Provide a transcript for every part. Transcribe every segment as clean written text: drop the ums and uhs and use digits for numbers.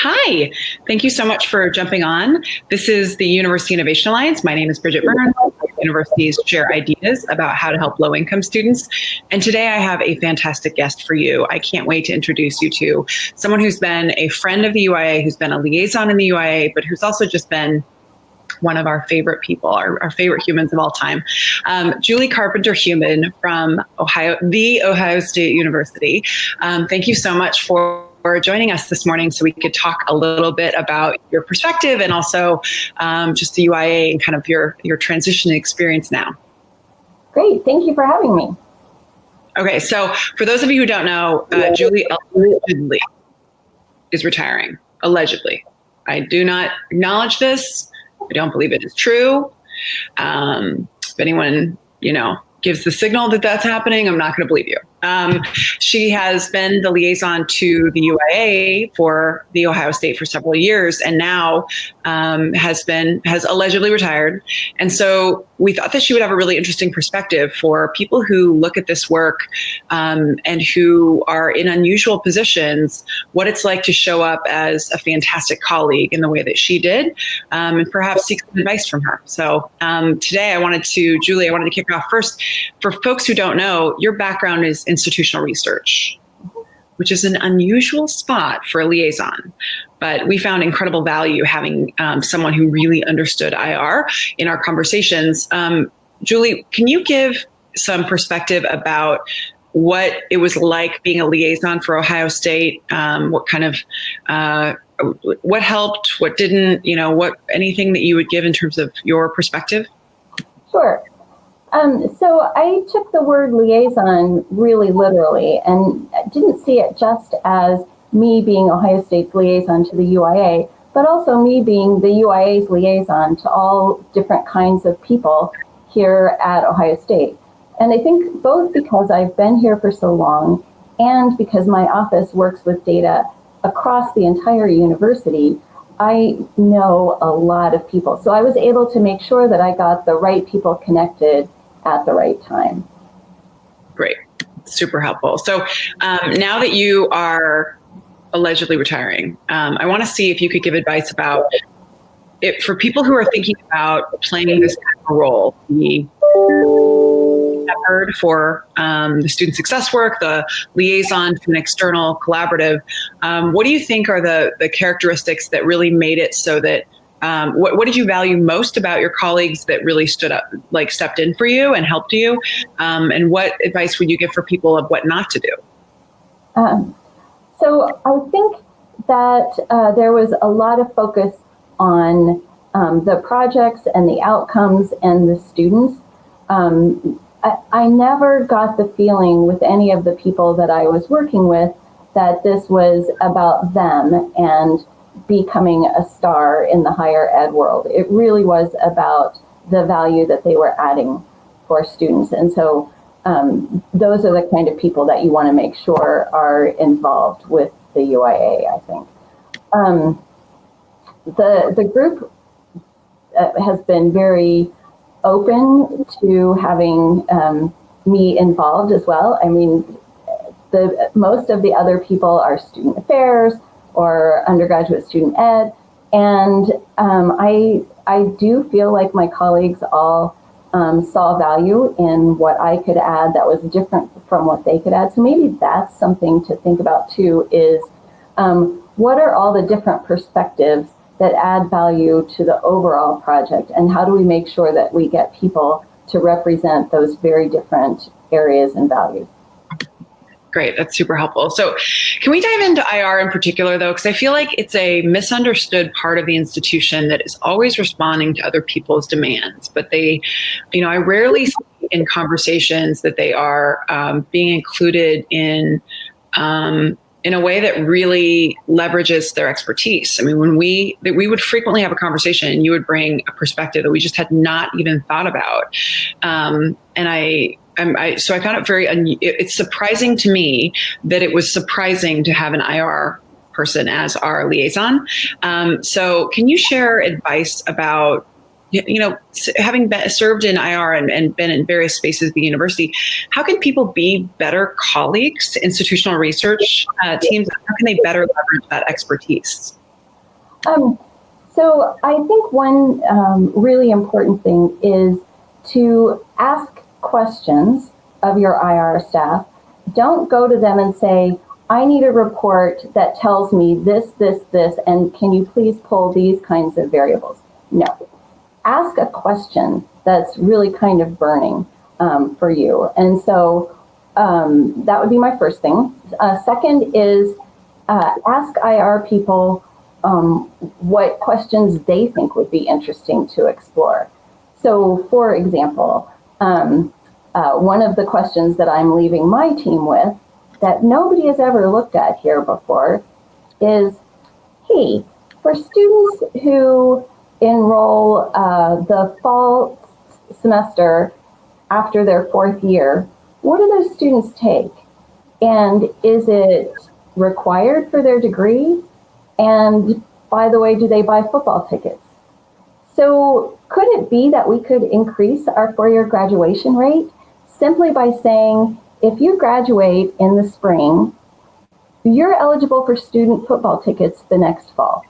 Hi, thank you so much for jumping on. This is the University Innovation Alliance. My name is Bridget Byrne. Universities share ideas about how to help low-income students. And today I have a fantastic guest for you. I can't wait to introduce you to someone who's been a friend of the UIA, who's been a liaison in the UIA, but who's also just been one of our favorite people, our favorite humans of all time. Julia Carpenter Hubin from the Ohio State University. Thank you so much for joining us this morning so we could talk a little bit about your perspective and also just the UIA and kind of your transition experience now. Great. Thank you for having me. Okay. So for those of you who don't know, Julie allegedly is retiring. Allegedly. I do not acknowledge this. I don't believe it is true. If anyone, gives the signal that that's happening, I'm not going to believe you. She has been the liaison to the UIA for the Ohio State for several years, and now has allegedly retired. And so we thought that she would have a really interesting perspective for people who look at this work and who are in unusual positions, what it's like to show up as a fantastic colleague in the way that she did, and perhaps seek some advice from her. So today Julie, I wanted to kick off first. For folks who don't know, your background is institutional research, which is an unusual spot for a liaison. But we found incredible value having someone who really understood IR in our conversations. Julie, can you give some perspective about what it was like being a liaison for Ohio State? What kind of, what helped, what didn't, anything that you would give in terms of your perspective? Sure. So I took the word liaison really literally and didn't see it just as me being Ohio State's liaison to the UIA, but also me being the UIA's liaison to all different kinds of people here at Ohio State. And I think both because I've been here for so long and because my office works with data across the entire university, I know a lot of people. So I was able to make sure that I got the right people connected at the right time. Great. Super helpful. So now that you are allegedly retiring, I want to see if you could give advice about it for people who are thinking about playing this kind of role, the shepherd for the student success work, the liaison to an external collaborative. What do you think are the characteristics that really made it so that what did you value most about your colleagues that really stood up, like stepped in for you and helped you? And what advice would you give for people of what not to do? So I think that there was a lot of focus on the projects and the outcomes and the students. I never got the feeling with any of the people that I was working with that this was about them and becoming a star in the higher ed world. It really was about the value that they were adding for students. And so those are the kind of people that you want to make sure are involved with the UIA, I think. The group has been very open to having me involved as well. I mean, most of the other people are student affairs or undergraduate student ed. And I do feel like my colleagues all saw value in what I could add that was different from what they could add. So maybe that's something to think about too, is what are all the different perspectives that add value to the overall project? And how do we make sure that we get people to represent those very different areas and values? Great. That's super helpful. So can we dive into IR in particular, though? Because I feel like it's a misunderstood part of the institution that is always responding to other people's demands. But they, I rarely see in conversations that they are being included in a way that really leverages their expertise. I mean, when we would frequently have a conversation and you would bring a perspective that we just had not even thought about. So I found it it's surprising to me that it was surprising to have an IR person as our liaison. So can you share advice about, having served in IR and been in various spaces of the university, how can people be better colleagues to institutional research teams? How can they better leverage that expertise? So I think one really important thing is to ask questions of your IR staff. Don't go to them and say, I need a report that tells me this, and can you please pull these kinds of variables? No. Ask a question that's really kind of burning for you. And so that would be my first thing. Second is ask IR people what questions they think would be interesting to explore. So for example, one of the questions that I'm leaving my team with that nobody has ever looked at here before is, hey, for students who enroll the fall semester after their fourth year, what do those students take? And is it required for their degree? And by the way, do they buy football tickets? So could it be that we could increase our four-year graduation rate simply by saying, if you graduate in the spring, you're eligible for student football tickets the next fall?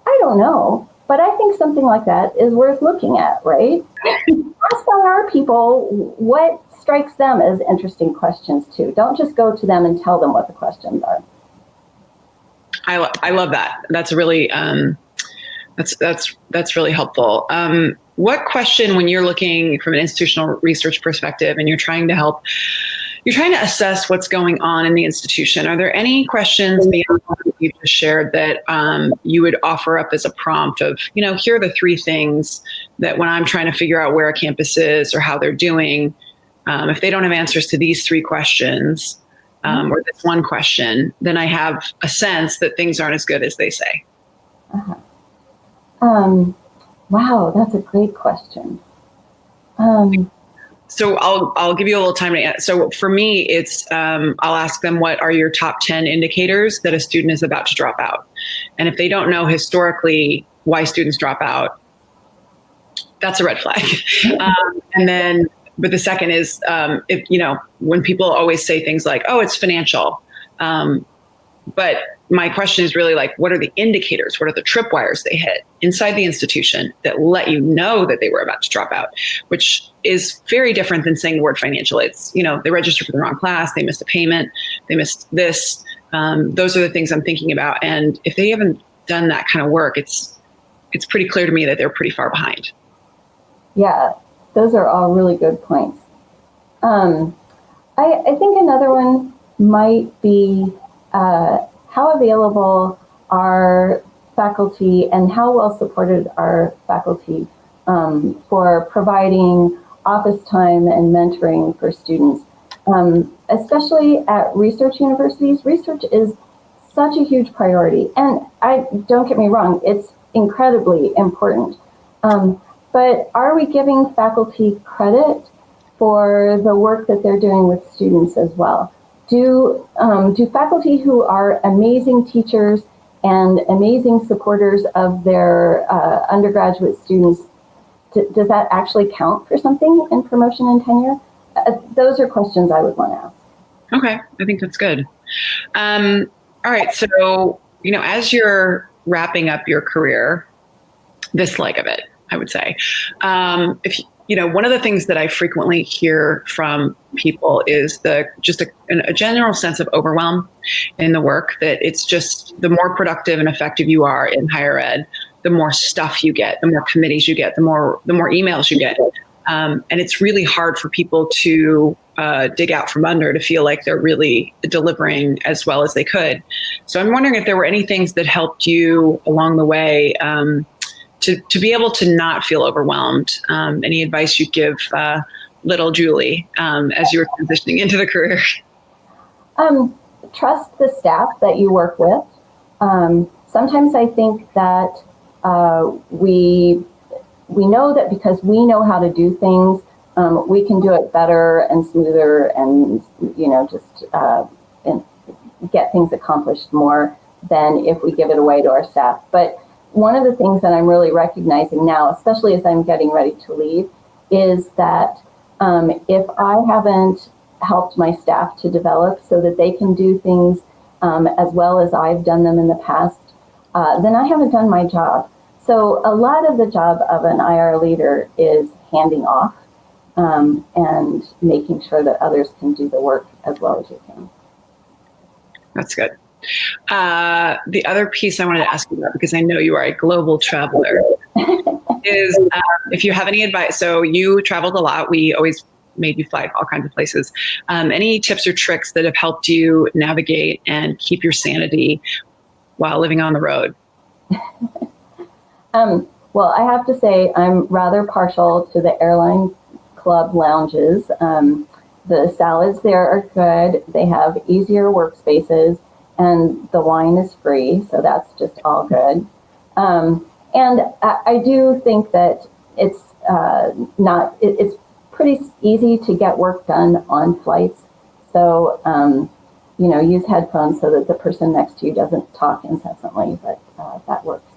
I don't know, but I think something like that is worth looking at, right? Ask our people what strikes them as interesting questions too. Don't just go to them and tell them what the questions are. I love that. That's really that's really helpful. What question, when you're looking from an institutional research perspective and you're trying to assess what's going on in the institution, are there any questions beyond what you just shared that you would offer up as a prompt of, here are the three things that when I'm trying to figure out where a campus is or how they're doing, if they don't have answers to these three questions or this one question, then I have a sense that things aren't as good as they say. Uh-huh. Wow, that's a great question. So I'll give you a little time to answer. So for me, it's I'll ask them, what are your top 10 indicators that a student is about to drop out? And if they don't know historically why students drop out, that's a red flag. But the second is, when people always say things like, oh, it's financial. But my question is really like, what are the indicators? What are the tripwires they hit inside the institution that let you know that they were about to drop out, which is very different than saying the word financial. It's, they registered for the wrong class, they missed a payment, they missed this. Those are the things I'm thinking about. And if they haven't done that kind of work, it's pretty clear to me that they're pretty far behind. Yeah, those are all really good points. I think another one might be, how available are faculty and how well supported are faculty for providing office time and mentoring for students, especially at research universities. Research is such a huge priority, and don't get me wrong, it's incredibly important. But are we giving faculty credit for the work that they're doing with students as well? Do faculty who are amazing teachers and amazing supporters of their undergraduate students, does that actually count for something in promotion and tenure? Those are questions I would want to ask. Okay, I think that's good. All right, so, as you're wrapping up your career, this leg of it, I would say, one of the things that I frequently hear from people is a general sense of overwhelm in the work, that it's just the more productive and effective you are in higher ed, the more stuff you get, the more committees you get, the more emails you get. And it's really hard for people to dig out from under to feel like they're really delivering as well as they could. So I'm wondering if there were any things that helped you along the way to be able to not feel overwhelmed. Any advice you'd give little Julie as you were transitioning into the career? Trust the staff that you work with. Sometimes I think that we know that because we know how to do things, we can do it better and smoother and, and get things accomplished more than if we give it away to our staff. But one of the things that I'm really recognizing now, especially as I'm getting ready to leave, is that if I haven't helped my staff to develop so that they can do things as well as I've done them in the past, then I haven't done my job. So a lot of the job of an IR leader is handing off and making sure that others can do the work as well as you can. That's good. The other piece I wanted to ask you about, because I know you are a global traveler, is if you have any advice. So you traveled a lot. We always made you fly all kinds of places. Any tips or tricks that have helped you navigate and keep your sanity while living on the road? Well, I have to say I'm rather partial to the airline club lounges. The salads there are good. They have easier workspaces, and the wine is free, so that's just all good. And I do think that it's it's pretty easy to get work done on flights. So, use headphones so that the person next to you doesn't talk incessantly, but that works.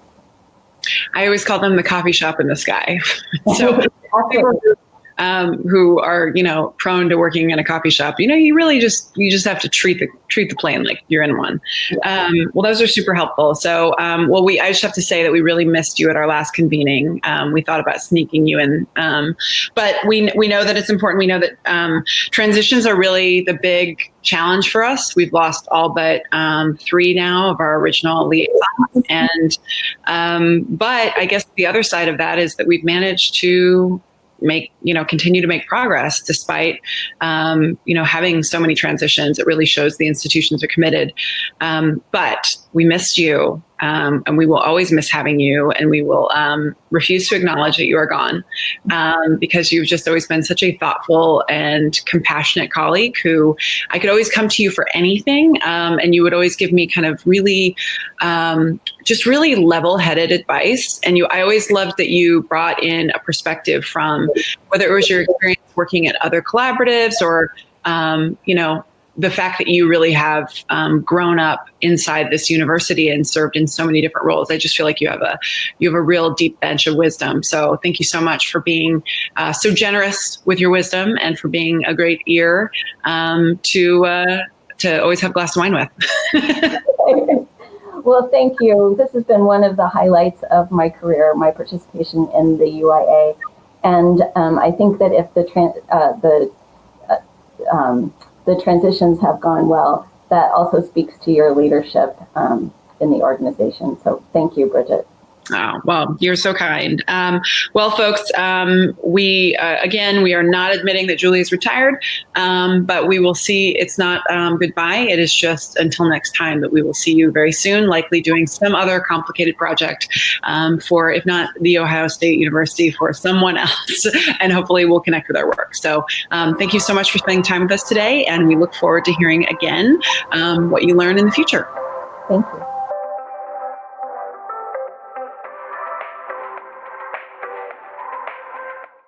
I always call them the coffee shop in the sky. So who are, prone to working in a coffee shop, you just have to treat the plane like you're in one. Well, those are super helpful. So, I just have to say that we really missed you at our last convening. We thought about sneaking you in, but we know that it's important. We know that transitions are really the big challenge for us. We've lost all but 3 now of our original liaisons, and but I guess the other side of that is that we've managed to continue to make progress despite, having so many transitions. It really shows the institutions are committed. But we missed you, and we will always miss having you, and we will refuse to acknowledge that you are gone, because you've just always been such a thoughtful and compassionate colleague who I could always come to you for anything, and you would always give me kind of really just really level-headed advice. And I always loved that you brought in a perspective from whether it was your experience working at other collaboratives or, the fact that you really have grown up inside this university and served in so many different roles. I just feel like you have a real deep bench of wisdom. So thank you so much for being so generous with your wisdom and for being a great ear to always have a glass of wine with. Well, thank you. This has been one of the highlights of my career, my participation in the UIA. And I think that if the transitions have gone well, that also speaks to your leadership in the organization. So thank you, Bridget. Oh, well, you're so kind. Well, folks, we are not admitting that Julie is retired, but we will see. It's not goodbye. It is just until next time that we will see you very soon, likely doing some other complicated project for, if not the Ohio State University, for someone else, and hopefully we'll connect with our work. So thank you so much for spending time with us today, and we look forward to hearing again what you learn in the future. Thank you.